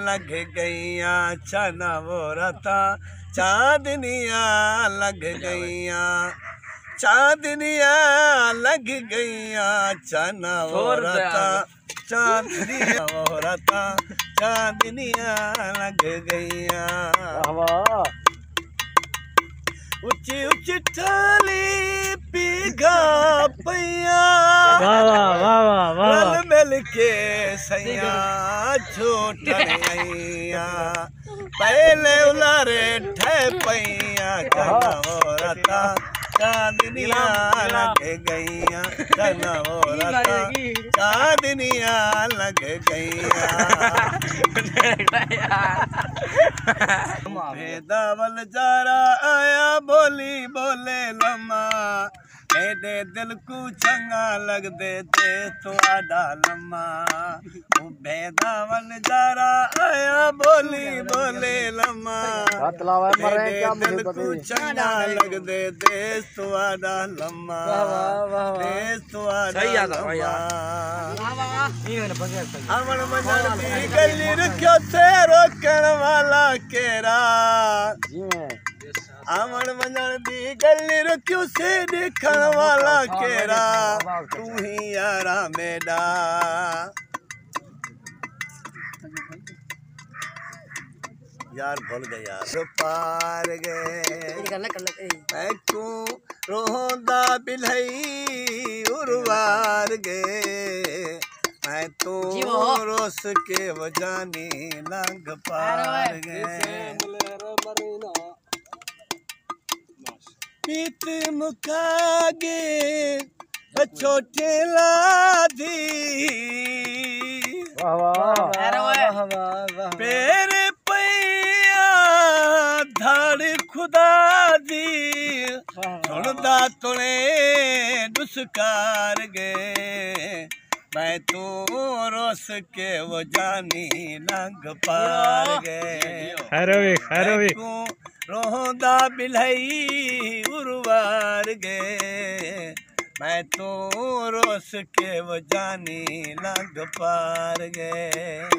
लग गईया चना वो रता चांदनिया लग गईया चांदनिया लग गईया चना वो रता चांदनिया वो रता चांदनिया लग गईया उची उची थाली पीगा पैया रल मिल के सैया झूठनिया पहले उलारे ठे पैया रता चांदनिया लग गईया रता चांदनिया लग गईया भेदावल जारा आया बोली बोले लम्मा मेरे दिल को चंगा लग दे ते तो आडा लम्मा भेदावल जारा आया बोली बोले लम्मा मेरे दिल को चंगा लग दे ते तो आडा लम्मा देश तो आडा लम्मा अमन मंजर दी गली रखियो थे रोकण वाला केरा अमन मंजर दी गली रखियो से देखण वाला केरा तू ही यारा मेरा यार भूल गए यार पार गए मैं क्यों रोंदा बिलई उर्वार गए मैं तो रोस के वजानी लंग पार गए पीत मुकागे छोटे लाधी पेरे पैया धाड़ खुदा दी सुनदा तुने दुस्कार गए मैं तो रोस के वो जानी लंग पार गए रोंदा बिलई उर्वार गए मैं तो रोस के वो जानी लंग पार गए।